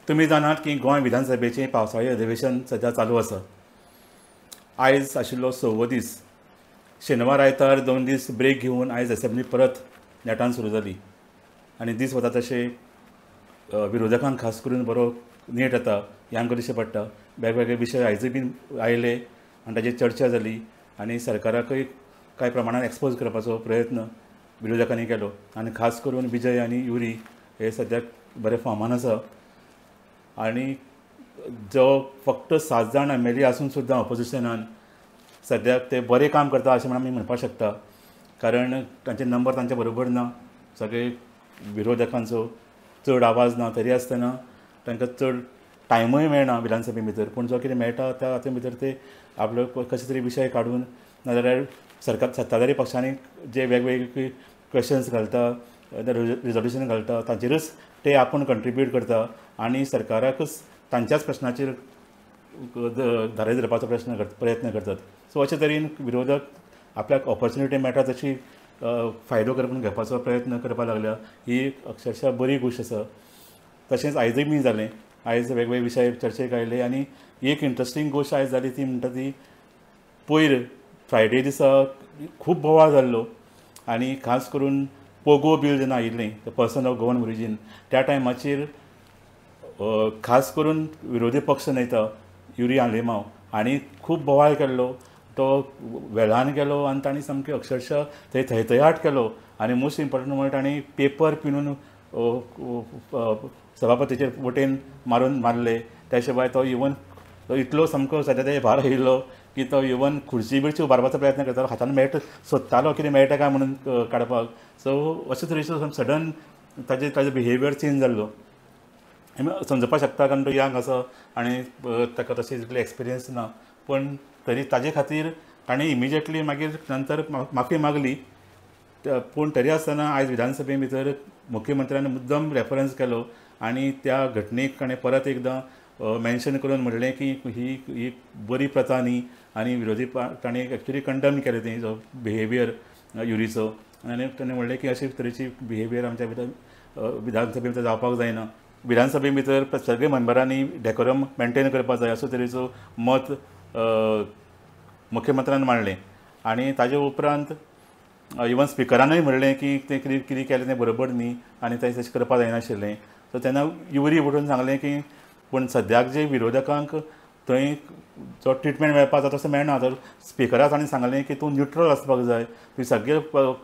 तुमी जाणात की गोंय विधानसभेचें पावसाळी अधिवेशन सध्या चालू आसा. आयज आशिल्लो 6वो दीस. शेनवार आयतार 2 दीस ब्रेक घेवन आयज असेंब्ली परत नेटान सुरू जाली आनी दीस वता तशे विरोधकांक खास करून बरो नेट येता हें आमकां दिश्टी पडटा. वेगवेगळे विशय आयजूय बीन आयले आनी ताजेर चर्चा जाली आनी सरकाराकय कांय प्रमाणात एक्सपोज करपाचो प्रयत्न विरोधकांनी केलो आनी खास करून विजय आनी युरी हे सद्याक बरे फॉर्मान आसा. आनी जो फक्त 7 जाण MLA आसून सुद्दां ऑपोजिशनान सद्याक ते बरें काम करता अशें आमी म्हणपाक शकता. कारण तांचे नंबर तांचे बरोबर ना. सगळे विरोधकांचो चड आवाज ना तरी आसतना तांकां चड टायमूय मेळना विधानसभे भितर. पूण जो कितें मेळटा त्या हातूंत भितर ते आपलो कशे तरी विशय काडून नाजाल्यार सरकार सत्ताधारी पक्षांनी जे वेगवेगळे क्वेश्चन्स घालता रिजोल्युशन घालता ताचेरच ते आपूण कंट्रिब्यूट करता आनी सरकाराकच तांच्याच प्रश्नाचेर धारे धरपाचो प्रयत्न करतात. सो अशे तरेन विरोधक आपल्याक ऑपॉर्च्युनिटी मेळटा तशी फायदो करून घेवपाचो प्रयत्न करपाक लागल्या. ही अक्षरशा बरी गोश्ट आसा. तशेंच आयजूय बी जालें. आयज वेगवेगळे विशय चर्चेक आयले आनी एक इंट्रस्टींग गोश्ट आयज जाली ती म्हणटा ती पयर फ्रायडे दिसा खूब बोवाळ जाल्लो आनी खास करून पोगो बील जेन्ना आयिल्लें पर्सन ऑफ गोवन ओरिजीन त्या टायमाचेर खास करून विरोधी पक्ष नेता युरी आलेमांव हांणी खूब बोवाळ केल्लो. तो वेळान गेलो आनी तांणी सामकें अक्षरशा थंय थैथयाट केलो आनी मोस्ट इम्पॉर्टंट म्हणल्यार तांणी पेपर पिनून सभापतीचेर वटेन मारले. त्या शिवाय तो इवन इतलो सामको सद्या ते भार आयिल्लो की तो इवन खुर्ची बिर्ची उबारपाचो प्रयत्न करतालो. हातान मेळटा सोदतालो कितें मेळटा काय म्हणून काडपाक. सो अशे तरेचो सडन ताजे बिहेवियर चेंज जाल्लो समजपाक शकता. कारण तो यंग आसा आनी ताका तशें तितले एक्सपिरियन्स ना. पण तरी ताजे खातीर ताणें इमिजिएटली मागीर नंतर माफी मागली. पूण तरी आसतना आयज विधानसभे भितर मुख्यमंत्र्यान मुद्दम रेफरन्स केलो आनी त्या घटनेक ताणें परत एकदां मेन्शन करून म्हणलें की ही बरी प्रथा न्ही आनी विरोधी ताणें एक्चुली कंडम केलें तेजो बिहेवियर युरीचो. आनी ताणें म्हणलें की अशे तरेची बिहेवियर आमच्या विधानसभे भितर जावपाक जायना. विधानसभे भितर सगळे मेंबरांनी डेकोरम मेंटेन करपाक जाय असो तरेचो मत मुख्यमंत्र्यान मांडलें. आनी ताजे उपरांत इवन स्पिकरानूय म्हणलें की तें कितें केलें तें बरोबर न्ही आनी तें तशें करपाक जायनाशिल्लें. सो तेन्ना युरी उठून सांगलें की पूण सद्याक जे विरोधकांक थंय जो ट्रिटमेंट मेळपाक जाय तसो मेळना. तर स्पिकराक ताणें सांगलें की तूं न्यूट्रल आसपाक जाय. तूं सगळे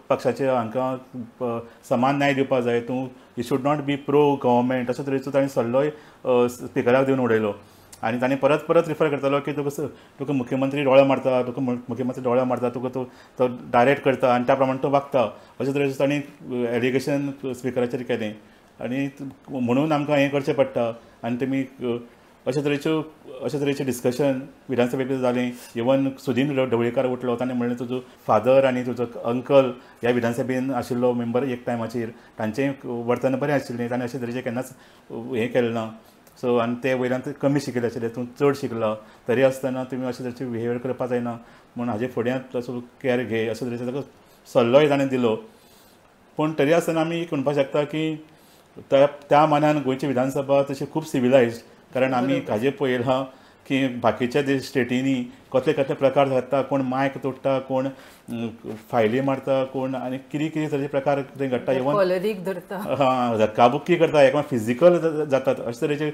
पक्षाचे हांकां समान न्याय दिवपाक जाय. तूं you should not be pro government अशे तरेचो ताणें सल्लोय स्पिकराक दिवन उडयलो. आनी ताणें परत रिफर करतालो की तुका मुख्यमंत्री दोळे मारता तुका तो डायरेक्ट करता आनी त्या प्रमाणे तो वागता अशे तरेचें ताणें एलिगेशन स्पिकराचेर केलें. आनी म्हणून आमकां हें करचें पडटा. आनी तुमी अशे तरेचें डिस्कशन विधानसभेक जालें. इवन सुदीन ढवळीकार उठलो. ताणें म्हणलें तुजो फादर आनी तुजो अंकल ह्या विधानसभेन आशिल्लो मेंबर एक टायमाचेर तांचें वर्तन बरें आशिल्लें. ताणें अशे तरेचें केन्नाच हें केलें ना. सो आनी ते वयल्यान कमी शिकले आशिल्ले तूं चड शिकला तरी आसतना तुमी अशे तरेचे बिहेवियर करपाक जायना म्हूण हाजे फुडें तसो केअर घे अशे तरेचो ताका सल्लोय ताणें दिलो. पूण तरी आसतना आमी म्हणपाक शकता की त्या मानान गोंयची विधानसभा तशी खूब सिविलायज्ड. कारण आमी हाजे पळयलां की बाकीच्या स्टेटींनी कसले कसले प्रकार जाता. कोण मायक तोडटा कोण फायली मारता कोण आनी कितें तरेचे प्रकार थंय घडटा. इवन धक्काबुक्की करता एका फिजिकल जातात अशे तरेचे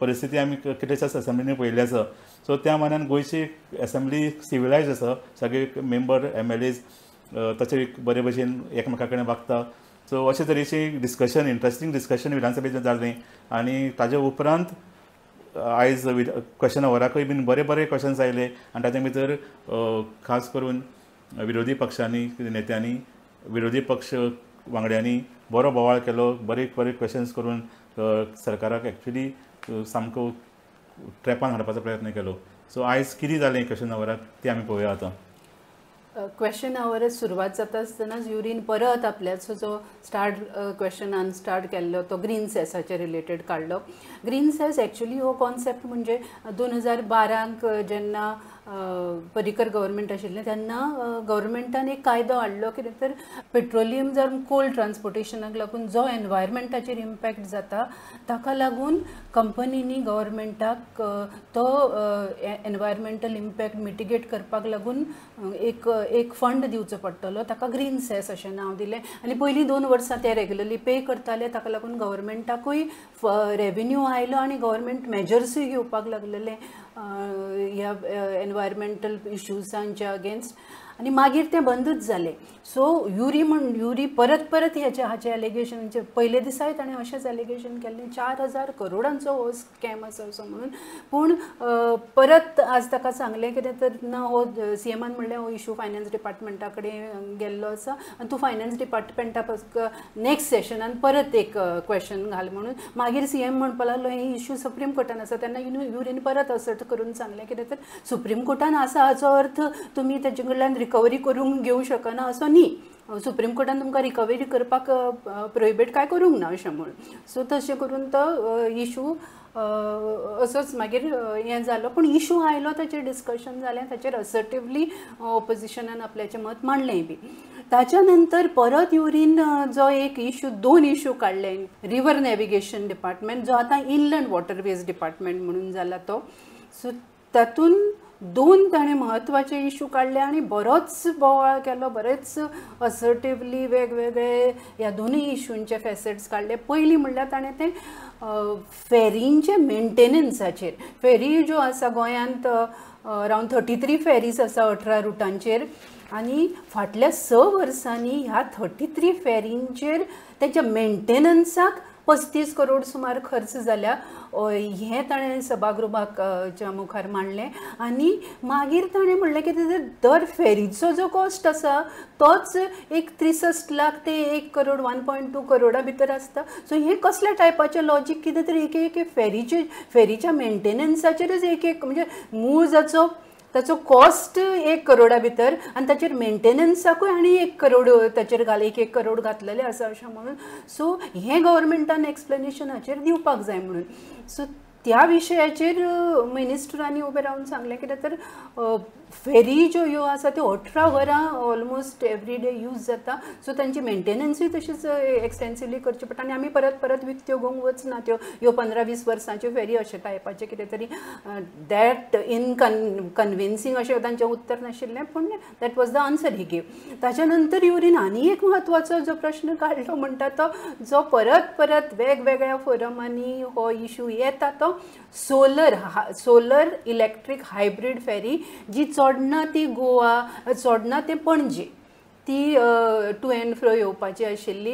परिस्थिती आमी कितल्याशाच असेंब्लीनी पळयल्ली आसा. सो त्या मानान गोंयची असेंब्ली सिविलायज्ड आसा. सगळे मेंबर MLAs तशे बरे भशेन एकमेका कडेन वागता. सो अशे तरेची डिस्कशन इंट्रस्टींग डिस्कशन विधानसभेचें जालें. आनी ताजे उपरांत आयज क्वेश्चन आवराकय बीन बरे क्वेश्चन्स आयले आनी ताचे भितर खास करून विरोधी पक्षांनी नेत्यांनी विरोधी पक्ष वांगड्यांनी बरो बोवाळ केलो. बरे क्वेश्चन्स करून सरकाराक एक्चुली सामको ट्रॅपान हाडपाचो प्रयत्न केलो. सो आयज कितें जालें क्वेश्चन आवराक तें आमी पळोवया आतां. क्वेश्चन आवरच सुरवात जाता आसतनाच युरीन परत आपल्याचो जो क्वेश्चनान स्टार्ट केल्लो तो ग्रीन सेसाचे रिलेटेड काडलो. ग्रीन सेस एक्चुली हो कॉन्सेप्ट म्हणजे 2012 जेन्ना पर्रीकर गव्हर्मेंट आशिल्लें तेन्ना गव्हर्मेंटान एक कायदो हाडलो कितें तर पेट्रोलियम जर कोल ट्रान्सपोर्टेशनाक लागून जो एनवायरमेंटाचेर इम्पॅक्ट जाता ताका लागून कंपनीनी गव्हर्मेंटाक तो एनवायरमेंटल इम्पॅक्ट मिटिगेट करपाक लागून एक फंड दिवचो पडटलो ताका ग्रीन सेस अशें नांव दिलें आनी पयलीं 2 वर्सां ते रेग्युलरली पे करताले ताका लागून गव्हर्मेंटाकूय रेवेन्यू आयलो आनी गव्हर्मेंट मेजर्सूय घेवपाक लागलेले ह्या एनवायरमेंटल इश्यूजांच्या अगेन्स्ट आनी मागीर तें बंदूच जालें सो युरी परत हाचे एलिगेशनाचे पयले दिसाय ताणें अशेंच एलिगेशन केल्लें 4,000 करोडांचो हो स्कॅम आसा असो म्हणून पूण परत आज ताका सांगलें कितें तर ना हो सीएमान म्हणलें हो इशू फायनान्स डिपार्टमेंटा कडेन गेल्लो आसा आनी तूं फायनान्स डिपार्टमेंटाक नेक्स्ट सेशनान परत एक क्वेश्चन घाल म्हणून मागीर सीएम म्हणपा लागलो ही इशू सुप्रीम कोर्टान आसा तेन्ना युरीन परत असर्ट करून सांगलें कितें तर सुप्रीम कोर्टान आसा हाचो अर्थ तुमी तेजे कडल्यान रिकवरी करूंक घेवंक शकना असो न्ही सुप्रीम कोर्टान तुमकां रिकवरी करपाक प्रोहिबीट काय करूंक ना अशें म्हणून सो तशें करून तो इशू असोच मागीर हें जालो पूण इशू आयलो ताचेर डिस्कशन जालें ताचेर असर्टिवली ऑपोजिशनान आपल्याचें मत मांडलें बी ताच्या नंतर परत युरीन जो एक इशू 2 इशू काडले रिवर नॅविगेशन डिपार्टमेंट जो आतां इनलँड वॉटरवेज डिपार्टमेंट म्हणून जाला तो सो तातून 2 ताणें म्हत्वाचे इशू काडले आनी बरोच बोवाळ केलो बरेच असर्टिवली वेगवेगळे ह्या 2 इशूंचे फॅसेट्स काडले पयलीं म्हणल्यार ताणें तें फेरींचे मेंटेनन्साचेर फेरी ज्यो आसा गोंयांत अरावंड 33 फेरीज आसा 18 रुटांचेर आनी फाटल्या 6 वर्सांनी ह्या 33 फेरींचेर तेच्या मेंटेनन्साक 35 करोड सुमार खर्च जाल्या हें ताणें सभागृहाच्या मुखार मांडलें आनी मागीर ताणें म्हणलें की दर फेरीचो जो कॉस्ट आसा तोच एक 63 लाख ते 1 करोड 1.2 करोडा भितर आसता सो हें कसल्या टायपाचें लॉजीक कितें तरी एक फेरीच्या मेंटेनन्साचेरच एक म्हणजे मूळ जाचो ताचो कॉस्ट 1 करोडा भितर आनी ताचेर मेंटेनन्साकूय आनी 1 करोड ताचेर 1 करोड घातलेले आसा अशें म्हणून सो हें गव्हर्मेंटान एक्सप्लेनेशनाचेर दिवपाक जाय म्हणून सो त्या विशयाचेर मिनिस्टरांनी उबें रावन सांगलें कितें तर फेरी ज्यो ह्यो आसा त्यो 18 वरां ऑलमोस्ट एवरी डे यूज जाता सो तांची मेंटेनन्सूय तशीच एक्सटेन्सिवली करची पडटा आनी आमी परत विकत्यो घेवंक वचना त्यो ह्यो 15-20 वर्सांच्यो फेरी अशें टायपाचें कितें तरी दॅट इन कन्विन्सिंग अशें तांचें उत्तर नाशिल्लें पूण that was the answer he gave ताच्या नंतर युरीन आनी एक म्हत्वाचो जो प्रश्न काडलो म्हणटा तो जो परत वेगवेगळ्या फोरमांनी हो इशू येता तो सोलर इलेक्ट्रीक हायब्रीड फेरी जी चोडना ती गोवा चोडना ते पणजे ती टू एंड फ्रो येवपाची आशिल्ली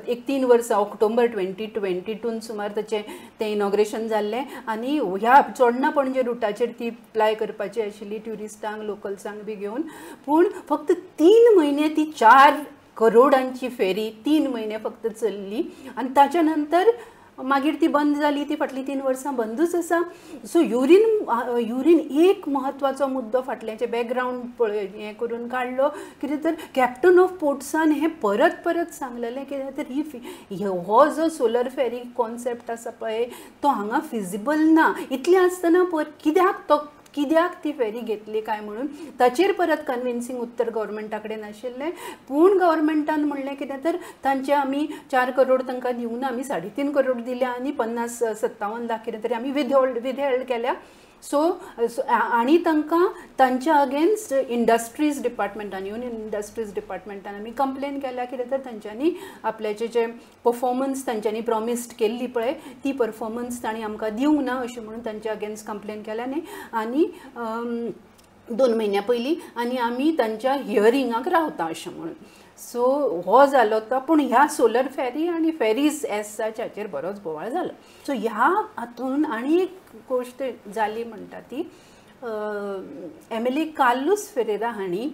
एक 3 वर्सां ऑक्टोबर 2022 सुमार तें इनॉग्रेशन जाल्लें आनी ह्या चोडना पणजे रुटाचेर ती फ्लाय करपाची आशिल्ली ट्युरिस्टांक लोकल्सांक बी घेवन पूण फक्त 3 म्हयने ती 4 करोडांची फेरी 3 म्हयने फक्त चल्ली आनी ताच्या नंतर मागीर ती बंद जाली ती फाटली 3 वर्सां बंदूच आसा सो युरीन एक म्हत्वाचो मुद्दो फाटल्याचें बॅकग्रावंड पळय हें करून काडलो कितें तर कॅप्टन ऑफ पोर्ट्सान हें परत सांगलेलें कितें तर हो जो सोलर फेरी कॉन्सेप्ट आसा पळय तो हांगा फिजिबल ना इतलें आसतना कित्याक ती फेरी घेतली काय म्हणून ताचेर परत कन्विन्सिंग उत्तर गव्हर्मेंटा कडेन आशिल्लें पूण गव्हर्मेंटान म्हणलें कितें तर तांचे आमी 4 करोड तांकां दिवंक ना आमी 3.5 करोड दिल्या आनी 50-57 लाख कितें तरी आमी विदहोल्ड केल्या सो आनी तांकां तांच्या अगेन्स्ट इंडस्ट्रीज डिपार्टमेंटान युनियन इंडस्ट्रीज डिपार्टमेंटान आमी कंप्लेन केल्या कितें तर तांच्यांनी आपल्याचे जे परफॉर्मन्स तांच्यांनी प्रॉमिस्ड केल्ली पळय ती परफॉर्मन्स तांणी आमकां दिवंक ना अशें म्हणून तांच्या अगेन्स्ट कंप्लेन केल्या न्ही आनी 2 म्हयन्या पयलीं आनी आमी तांच्या हियरिंगाक रावता अशें म्हणून सो हो जालो तो पूण ह्या सोलर फेरी आनी फेरीज एज सच हाचेर बरोच बोवाळ जालो सो ह्या हातून आनी एक गोश्ट जाली म्हणटा ती एमिली कार्लोस फेरेरा हांणी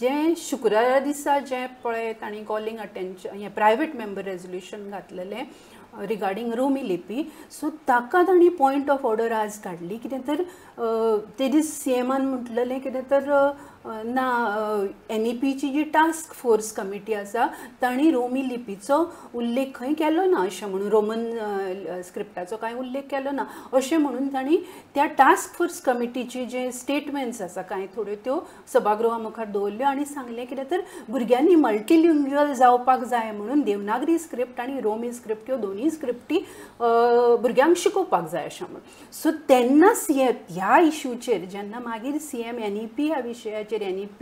जे शुक्रारा दिसा जे पळय तांणी कॉलिंग अटेन्शन हें प्रायवेट मेंबर रेजोल्युशन घातलेलें रिगार्डींग रोमी लिपी सो ताका तांणी पॉयंट ऑफ ऑर्डर आज काडली कितें तर ते दीस सीएमान म्हटलेलें कितें तर ना NEPची जी टास्क फोर्स कमिटी आसा तांणी रोमी लिपीचो उल्लेख खंय केलो ना अशें म्हणून रोमन स्क्रिप्टाचो कांय उल्लेख केलो ना अशें म्हणून तांणी त्या टास्क फोर्स कमिटीचे जे स्टेटमेंट्स आसा कांय थोड्यो त्यो सभागृहा मुखार दवरल्यो आनी सांगलें कितें तर भुरग्यांनी मल्टिलिंग्युअल जावपाक जाय म्हणून देवनागरी स्क्रिप्ट आनी रोमी स्क्रिप्ट ह्यो दोनूय स्क्रिप्टी भुरग्यांक शिकोवपाक जाय अशें म्हणून सो तेन्ना ह्या इश्यूचेर जेन्ना मागीर CM NEP ह्या विशयाचेर NEP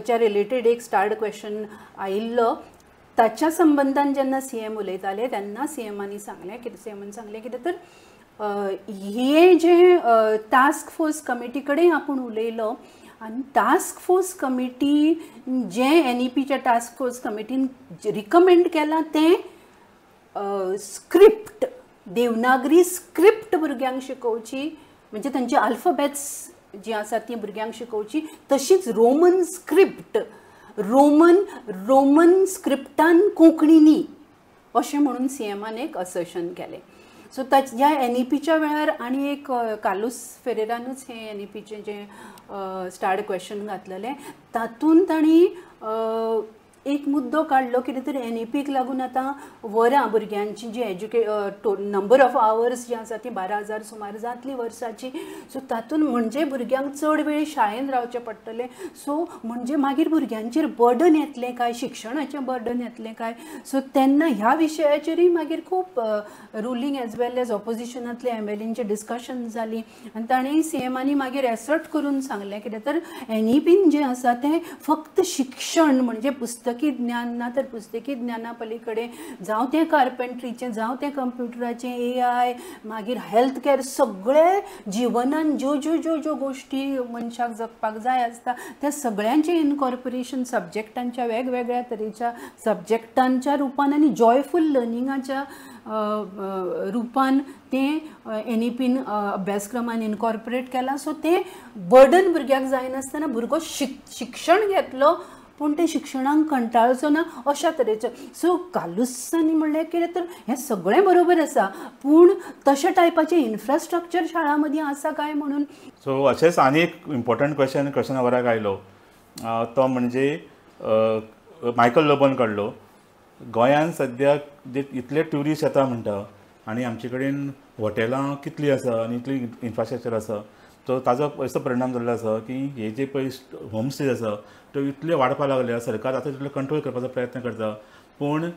च्या रिलेटेड एक स्टार्ट क्वेश्चन आयिल्लो ताच्या संबंधान जेन्ना CM उलयताले तेन्ना CMांनी सांगलें कितें तर हे जे टास्क फोर्स कमिटी कडेन आपूण उलयलो आनी टास्क फोर्स कमिटी जे NEPच्या टास्क फोर्स कमिटीन रिकमेंड केलां तें स्क्रिप्ट देवनागरी स्क्रिप्ट भुरग्यांक शिकोवची म्हणजे तांची अल्फाबेट्स जी आसा ती भुरग्यांक शिकोवची तशीच रोमन स्क्रिप्ट रोमन स्क्रिप्टान कोंकणी न्ही अशें म्हणून CMान एक असर्शन केलें सो ह्या NEPच्या वेळार आनी एक कार्लोस फेरेरानूच हे NEPचें जे स्टार्ट क्वेश्चन घातलेलें तातूंत तांणी एक मुद्दो काडलो कितें तर NEPक लागून आतां वरां भुरग्यांची जी नंबर ऑफ आवर्स जी आसा ती 12,000 सुमार जातली वर्साची सो तातूंत म्हणजे भुरग्यांक चड वेळ शाळेंत रावचें पडटलें सो म्हणजे मागीर भुरग्यांचेर बर्डन येतलें काय शिक्षणाचें बर्डन येतलें काय सो तेन्ना ह्या विशयाचेरूय मागीर खूब रुलींग एज वेल एज ऑपोजिशनांतले MLAंची डिस्कशन जाली आनी ताणें CMांनी मागीर एसर्ट करून सांगलें कितें तर NEPन जें आसा तें फक्त शिक्षण म्हणजे पुस्तकी ज्ञान ना तर पुस्तकी ज्ञाना पलीकडे जावं तें कार्पेंट्रीचें जावं तें कंप्युटराचें AI मागीर हेल्थ कॅर सगळे जिवनान ज्यो गोश्टी मनशाक जगपाक जाय आसता त्या सगळ्यांचें इनकॉर्पोरेशन सब्जेक्टांच्या वेगवेगळ्या तरेच्या सब्जेक्टांच्या रुपान आनी जॉयफूल लर्निंगाच्या रुपान तें NEPन अभ्यासक्रमान इनकॉर्पोरेट केलां सो तें बर्डन भुरग्याक जायनासतना भुरगो शिक्षण घेतलो पूण ते शिक्षणाक कंटाळचो ना अशा तरेचो सो कार्लोसांनी म्हणलें कितें तर हें सगळें बरोबर आसा पूण तशा टायपाचें इन्फ्रास्ट्रक्चर शाळा मदीं आसा काय म्हणून सो अशेंच आनी एक इम्पॉर्टंट क्वेश्चन वराक आयलो तो म्हणजे मायकल लोबोन काडलो गोंयांत सद्याक जे इतले ट्युरिस्ट येता म्हणटा आनी आमचे कडेन हॉटेलां कितलीं आसा आनी इतली इन्फ्रास्ट्रक्चर आसा सो ताजो असो परिणाम जाल्लो आसा की हे जे पळय होम स्टे आसा तो इतले वाडपाक लागले सरकार आतां तितलो कंट्रोल करपाचो प्रयत्न करता पूण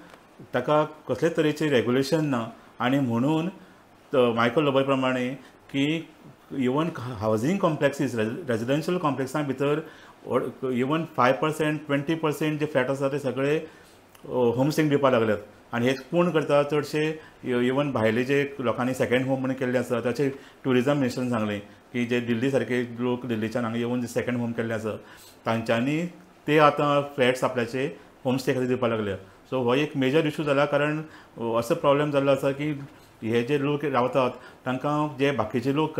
ताका कसलेच तरेचें रेगुलेशन ना आनी म्हणून मायकल लोबोय प्रमाणे की इवन हावजींग कॉम्प्लेक्सीस रेजिडेन्शियल कॉम्प्लेक्सां भितर इवन 5% 20% जे फ्लॅट आसा ते सगळे होमस्टेक दिवपाक लागल्यात आनी हे कोण करता चडशे इवन भायले जे लोकांनी सेकंड होम म्हणून केल्ले आसा ताचे ट्युरिजम मिनिस्टरान सांगलें की जे दिल्ली सारके लोक दिल्लीच्यान हांगा येवन जे सेकंड होम केल्ले आसा तांच्यांनी ते आतां फ्लॅट्स आपल्याचे होमस्टे खातीर दिवपाक लागल्या सो हो एक मेजर इशू जाला कारण असो प्रॉब्लेम जाल्लो आसा की हे जे लोक रावतात तांकां जे बाकीचे लोक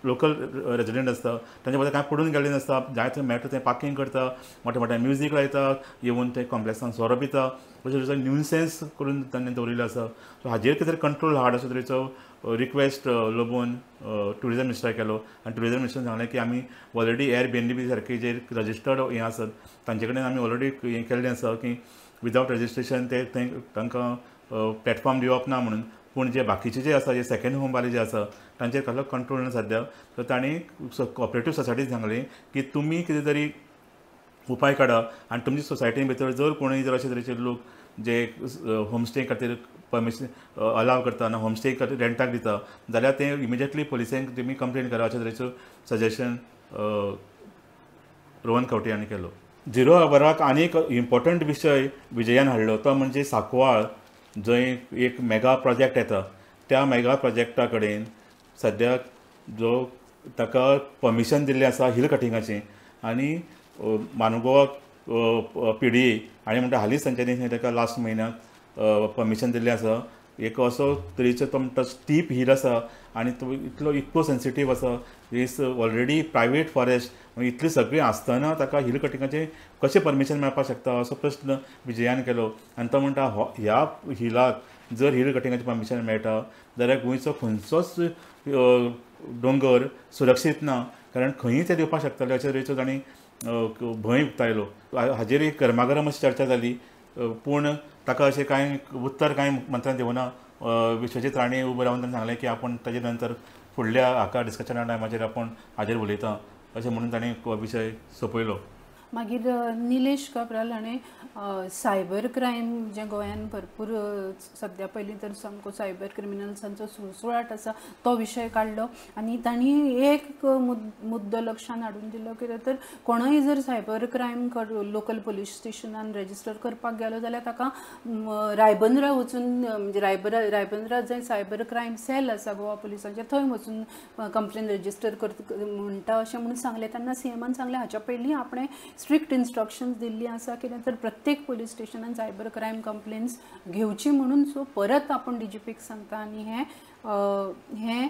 लोकल रेजिडेंट आसता तांचे बद्दल कांय पडून गेल्ले नासता जाय थंय मेळटा थंय पार्किंग करता मोठे मोठे म्युजीक लायता येवन ते कॉम्प्लेक्सान सोरो पिता अशें तरेचो न्यूसेन्स करून तांणी दवरिल्लो आसा सो हाजेर कितें कंट्रोल हाड अशे तरेचो रिक्वेस्ट लोबोन ट्युरिजम मिनिस्टराक केलो आनी ट्युरिजम मिनिस्टरान सांगलें की आमी ऑलरेडी एअरबीएनबी सारके जे रजिस्टर्ड हें आसत तांचे कडेन आमी ऑलरेडी हें केल्लें आसा की विदावट रजिस्ट्रेशन ते थंय तांकां प्लॅटफॉर्म दिवप ना म्हणून पूण जे बाकीचे जे आसा जे सेकंड होम वाले जे आसा तांचेर कसलो कंट्रोल ना सद्याक तर तांणी कॉपरेटीव सोसायटीक सांगलें की तुमी कितें तरी उपाय काडा आनी तुमचे सोसायटी भितर जर कोणूय जर अशे तरेचे लोक जे होमस्टे खातीर परमिशन अलाव करता ना होमस्टे खातीर रेंटाक दिता जाल्यार ते इमिजिएटली पुलिसांक तुमी कंप्लेन करा अशे तरेचो सजेशन रोहन खंवटे हांणी केलो 0 आवराक आनी एक इम्पॉर्टंट विशय विजयान हाडलो तो म्हणजे सांकवाळ जंय एक मेगा प्रोजेक्ट येता त्या मेगा प्रोजेक्टा कडेन सद्याक जो ताका परमिशन दिल्लें आसा हिल कटिंगाचें आनी मानगोवा PDA आनी म्हणटा हालींच तांच्यांनी ताका लास्ट म्हयन्याक परमिशन दिल्लें आसा एक असो तरेचो तो म्हणटा स्टीप हिल आसा आनी तो इतलो इको सेन्सिटीव आसा इज ऑलरेडी प्रायवेट फॉरेस्ट इतली सगळीं आसतना ताका हिल कटिंगाचें कशें परमिशन मेळपाक शकता असो प्रश्न विजयान केलो आनी तो म्हणटा ह्या हिलाक जर हिल कटिंगाचें परमिशन मेळटा जाल्यार गोंयचो खंयचोच दोंगर सुरक्षीत ना कारण खंयीय ते दिवपाक शकतले अशे तरेचो तांणी भंय उक्तायलो. हाजेर एक गरमागरम अशी चर्चा जाली, पूण ताका अशें कांय उत्तर कांय मंत्र्यान दिवना. विश्वजीत राणे उबे रावन ताणें सांगलें की आपूण ताजे नंतर फुडल्या हाका डिस्कशना टायमाचेर आपूण हाजेर उलयता अशें म्हणून ताणें विशय सोंपयलो. मागीर निलेश काब्राल हाणें सायबर क्रायम जे गोंयान भरपूर सद्या पयलीं तर सामको सायबर क्रिमिनल्सांचो सुळसुळाट आसा तो विशय काडलो. आनी तांणी एक मुद्दो लक्षांत हाडून दिलो, कित्याक तर कोणूय जर सायबर क्रायम लोकल पुलीस स्टेशनान रजिस्टर करपाक गेलो जाल्यार ताका रायबंदरा वचून, म्हणजे रायबंदरा जंय सायबर क्रायम सेल आसा गोवा पुलिसांचे, थंय वचून कंप्लेन रजिस्टर म्हणटा अशें म्हणून सांगलें. तेन्ना सीएमान सांगलें हाच्या पयलीं आपणें स्ट्रिक्ट इन्स्ट्रक्शन्स दिल्ली आसा, कित्याक तर प्रत्येक पुलीस स्टेशनान सायबर क्रायम कंप्लेन्स घेवची म्हणून. सो परत आपण डीजीपीक सांगता आनी हें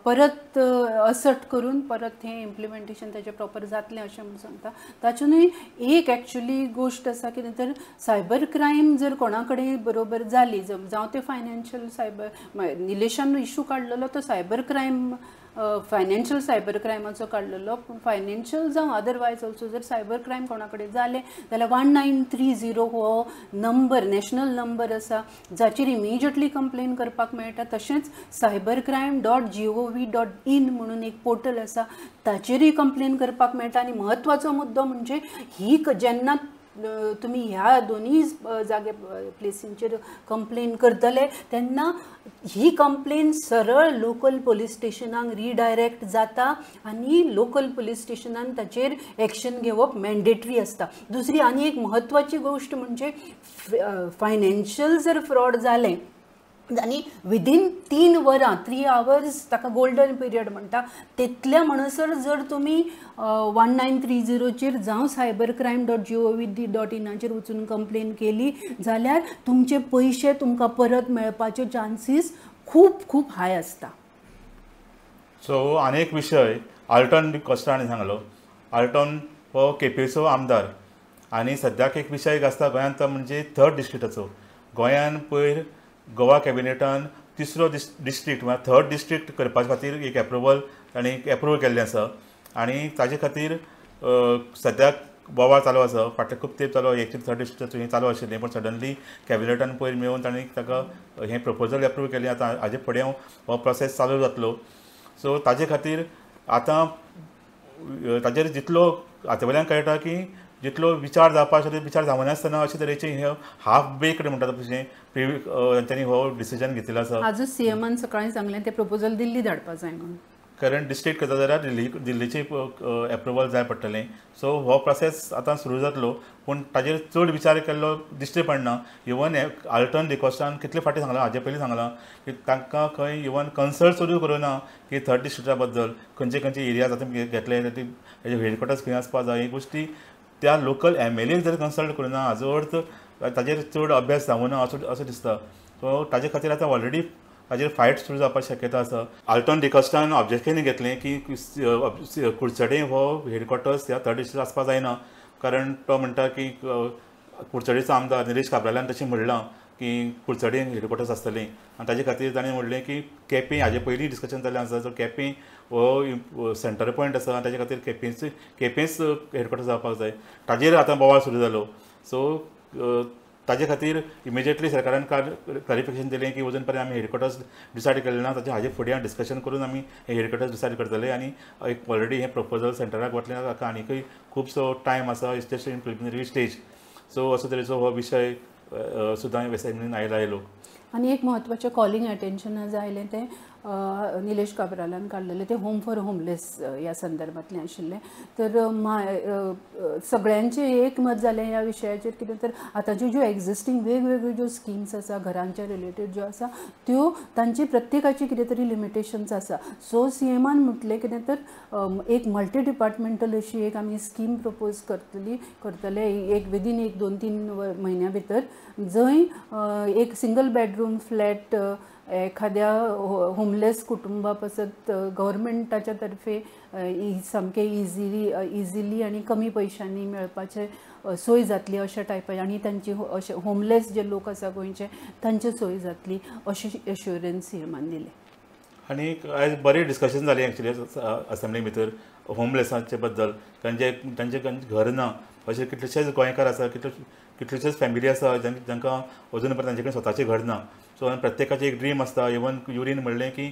परत असट करून परत हें इम्प्लिमेंटेशन ताचें प्रॉपर जातलें अशें म्हणून सांगता. तातूंतय एक एक्चुली गोश्ट आसा, कित्याक तर सायबर क्रायम जर कोणा कडेन बरोबर जाली, जावं ते फायनान्शियल सायबर, निलेशान इशू काडलेलो तो सायबर क्रायम फायनान्शियल सायबर क्रायमाचो काडलेलो, पूण फायनान्शियल जावं अदरवायज ऑल्सो जर सायबर क्रायम कोणा कडेन जालें जाल्यार 1930 हो नंबर, नॅशनल नंबर आसा, जाचेर इमिजिएटली कंप्लेन करपाक मेळटा. तशेंच cybercrime.gov.in म्हणून एक पोर्टल आसा, ताचेरय कंप्लेन करपाक मेळटा. आनी म्हत्वाचो मुद्दो म्हणजे ही जेन्ना तुमी ह्या दोनूय जागे प्लेसींचेर कंप्लेन करतले तेन्ना ही कंप्लेन सरळ लोकल पुलीस स्टेशनाक रिडायरेक्ट जाता आनी लोकल पुलीस स्टेशनान ताचेर एक्शन घेवप मॅन्डेटरी आसता. दुसरी आनी एक म्हत्वाची गोश्ट म्हणजे फायनान्शियल जर फ्रॉड जालें आनी विदीन 3 वरां 3 hours ताका गोल्डन पिरियड म्हणटा, तितल्या म्हणसर जर तुमी 1930चेर जावं cybercrime.gov.in वचून कंप्लेन केली जाल्यार तुमचे पयशे तुमकां परत मेळपाचे चान्सीस खूब खूब हाय आसता. सो आनी एक विशय आल्टन डिकोस्टा हांणी सांगलो. आल्टन हो केपेंचो आमदार आनी सद्याक एक विशय आसता गोंयांत, तो म्हणजे 3rd डिस्ट्रिक्टाचो. गोंयान पयर गोवा कॅबिनेटान 3रो डिस्ट्रिक्ट वा 3rd डिस्ट्रिक्ट करपा खातीर एक एप्रुवल केल्लें आसा. आनी ताजे खातीर सद्याक बोवाळ चालू आसा. फाटले खूब तेंप चालू 3rd डिस्ट्रिक्टाचो हें चालू आशिल्लें, पूण सडनली कॅबिनेटान पयर मेळून तांणी ताका हें प्रपोजल एप्रूव केलें. आतां हाजे फुडें हो प्रोसेस चालू जातलो. सो ताजे खातीर आतां ताजेर जितलो हाचे वयल्यान कळटा की जितलो विचार जावपा आशिल्लो विचार जावनासतना अशे तरेचे हे हाफ बेक्ड म्हणटा तशें तांच्यांनी हो डिसिजन घेतिल्लो आसा. आजूच सीएमान सकाळीं सांगलें ते प्रपोजल दिल्ली धाडपा जाय म्हणून. करंट डिस्ट्रिक्ट करता जाल्यार दिल्लीचें एप्रुवल जाय पडटलें. सो हो प्रोसेस आतां सुरू जातलो, पूण ताजेर चड विचार केल्लो दिश्टी पडना. इवन आल्टन डिकोस्टान कितले फावटी सांगलां, हाजे पयलीं सांगलां की तांकां खंय इवन कन्सल्ट सुरू करुना की 3rd डिस्ट्रिक्टा बद्दल खंयचे खंयचे एरियाज आतां घेतले, हेजे हेडक्वॉर्टर्स खंय आसपा जाय, ही गोश्टी त्या लोकल MLAक जर कन्सल्ट करुना हाजो अर्थ ताजेर चड अभ्यास जावना असो दिसता. सो ताजे खातीर आतां ऑलरेडी ताजेर फायट सुरू जावपाची शक्यता आसा. आल्टन डिकोस्टान ऑब्जेक्शन घेतलें की कुडचडे हो हेडक्वॉर्टर्स ह्या 3rd डिस्ट्रिक्ट आसपा जायना, कारण तो म्हणटा की कुडचडेचो आमदार निलेश काब्रालान तशें म्हणलां की कुडचडें हेडक्वॉर्टर्स आसतलें. आनी ताजे खातीर ताणें म्हणलें की केपें, हाजे पयलीं डिस्कशन जाल्लें आसा, सो केपें हो सेंटर पॉयंट आसा आनी ताजे खातीर केपेंच हेडक्वॉर्टर्स जावपाक जाय. ताजेर आतां बोवाळ सुरू जालो. सो ताजे खातीर इमिजिएटली सरकारान क्लॅरिफिकेशन दिलें की अजून पर्यंत आमी हेडक्वॉर्टर्स डिसायड केले ना, हाजे फुडें डिस्कशन करून आमी हे हेडक्वॉर्टर्स डिसायड करतले. आनी एक ऑलरेडी हें प्रपोजल सेंटराक वतलें, ताका आनीकय खुबसो टायम आसा, it's just in preliminary stage. So असो तरेचो हो विशय सुद्दां एसायनमेंट आयलो. आनी एक म्हत्वाचें कॉलिंग अटेन्शन जायलें तें निलेश काब्रालान काडलेलें तें होम फॉर होमलेस ह्या संदर्भांतलें आशिल्लें. तर सगळ्यांचें एक मत जालें ह्या विशयाचेर, कित्याक तर आतांच्यो ज्यो एक्झिस्टींग वेगवेगळ्यो ज्यो स्किम्स आसा घरांच्या रिलेटेड ज्यो आसा त्यो तांची प्रत्येकाची कितें तरी लिमिटेशन्स आसा. सो सीएमान म्हटलें कितें तर एक मल्टी डिपार्टमेंटल अशी एक आमी स्कीम प्रपोज करतले एक विदीन 1-2-3 म्हयन्या भितर, जंय एक सिंगल बेडरूम फ्लॅट एखाद्या होमलेस कुटुंबा पासत गव्हर्मेंटाच्या तर्फे सामके इजिली आनी कमी पयशांनी मेळपाचे सोय जातली अशा टायपाची, आनी तांची अशे होमलेस जे लोक आसा गोंयचे तांची सोय जातली अशी एश्युरन्स सीएमान दिली. आनी आयज बरें डिस्कशन जालें एक्चुली असेंब्ली भितर होमलेसाचे बद्दल, तांचे घर ना अशे कितलेशेच गोंयकार आसा, कितलेशेच फॅमिली आसा जांकां अजून पर्यंत तांचे कडेन स्वताचें घर ना. सो प्रत्येकाचें एक ड्रीम आसता. इवन युरीन म्हणलें की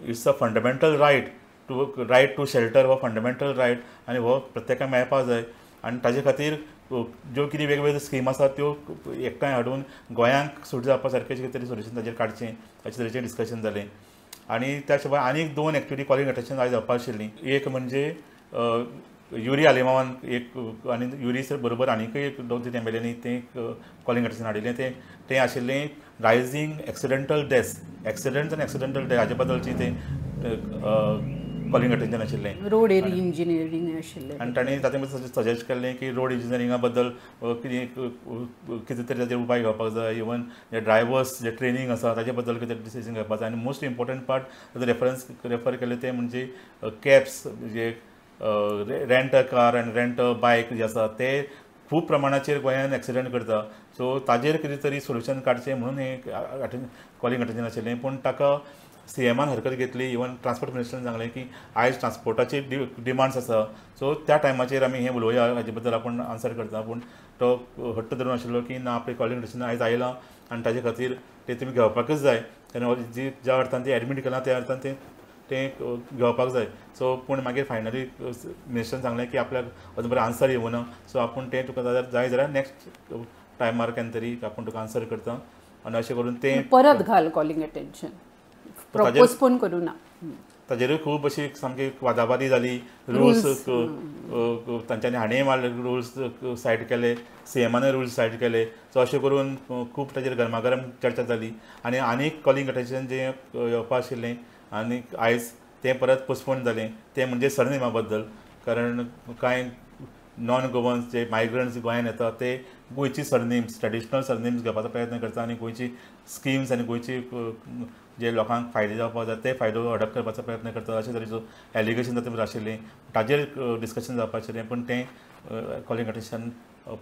it's a fundamental right to shelter हो फंडमेंटल रायट आनी हो प्रत्येकाक मेळपाक जाय. आनी ताजे खातीर ज्यो कितें वेगवेगळ्यो स्कीम आसात त्यो एकठांय हाडून गोंयांक सूट जावपा सारकें कितें तरी सोल्युशन ताजेर काडचें अशें तरेचें डिस्कशन जालें. आनी त्या शिवाय आनीक 2 एक्टिविटी कॉलिंग अटेन्शन आयज जावपा आशिल्लीं. एक म्हणजे युरी आलेमावान एक आनी युरी बरोबर आनीकय 2-3 MLAंनी तें कॉलिंग अटेन्शन हाडिल्लें. तें आशिल्लें रायझींग एक्सिडेंटल डेथ्स हाजे बद्दलचें तें कॉलिंग अटेन्शन आशिल्लें. रोड इंजिनियरींग आशिल्लें आनी ताणें तातूंत भितर सजेस्ट केल्लें की रोड इंजिनियरिंगा बद्दल कितें तरी ताचेर उपाय घेवपाक जाय. इवन जे ड्रायवर्स जे ट्रेनिंग आसा ताजे बद्दल कितें डिसिजन घेवपाक जाय. आनी मोस्ट इम्पॉर्टंट पार्ट रेफर केलें तें म्हणजे कॅब्स जे रेंट अ कार आनी रेंट अ बायक जे आसा ते खूब प्रमाणाचेर गोंयांत एक्सिडेंट करता. सो ताजेर कितें तरी सोल्युशन काडचें म्हणून हें कॉलिंग अटेन्शन आशिल्लें. पूण ताका CMान हरकत घेतली. इवन ट्रान्सपोर्ट मिनिस्टरान सांगलें की आयज ट्रान्सपोर्टाची डिमांड्स आसा. सो त्या टायमाचेर आमी हें उलोवया, हाजे बद्दल आपूण आन्सर करता. पूण तो हट्ट धरून आशिल्लो की ना, आपलें कॉलिंग अटेन्शन आयज आयलां आनी ताजे खातीर तें तुमी घेवपाकच जाय. तेन्ना ज्या अर्थान तें एडमीट केलां त्या अर्थान तें घेवपाक जाय. सो पूण मागीर फायनली मिनिस्टरान सांगलें की आपल्याक अजून पर्यंत आन्सर येवना. सो आपूण तें तुका जाय जाल्यार नेक्स्ट टायमार केन्ना तरी आपूण तुका आन्सर करता. आनी अशें करून तें परत घाल कॉलिंग अटेन्शन, पोस्टपोन करूं ना. ताजेरूय खूब अशी सामकी वादाबादी जाली. रुल्स तांच्यांनी हाणेंय मारले, रुल्स सायड केले, CMानूय रुल्स सायड केले. सो अशें करून खूब ताजेर गरमागरम चर्चा जाली. आनी आनीक कॉलिंग अटेन्शन जें येवपा आशिल्लें आनी आयज तें परत पोस्टपोन जालें. तें म्हणजे सरनेमा बद्दल. कारण कांय नॉन गोवन्स जे मायग्रंट्स गोंयांत येता ते गोंयची सरनेम्स, ट्रेडिशनल सरनेम्स घेवपाचो प्रयत्न करता आनी गोंयची स्किम्स आनी गोंयची जे लोकांक फायदे जावपाक जाय ते फायदो अडॉप्ट करपाचो प्रयत्न करता. अशें तरेचो एलिगेशन तातूंत आशिल्लें. ताजेर डिस्कशन जावपा आशिल्लें. पूण तें कॉलिंग अटेन्शन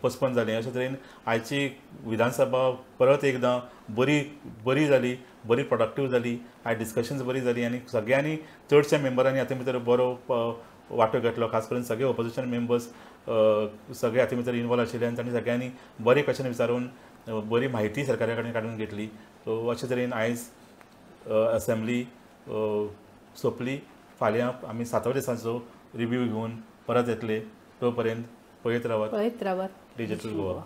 पोस्टपोन जालें. अशे तरेन आयची विधानसभा परत एकदां बरी जाली, बरी प्रोडक्टीव जाली. आयज डिस्कशन्स बरी जाली आनी सगळ्यांनी चडशा मेंबरांनी हातूंत भितर बरो वांटो घेतलो. खास करून सगळे ऑपोजिशन मेंबर्स सगळे हातूंत भितर इनवॉल्व आशिल्ले आनी तांणी सगळ्यांनी बरे क्वेश्चन विचारून बरी म्हायती सरकारा कडेन काडून घेतली. सो अशे तरेन आयज असेंब्ली सोंपली. फाल्यां आमी 7व्या दिसाचो रिव्यू घेवन परत येतले. तो पर्यंत पळयत रावात डिजिटल गोवा.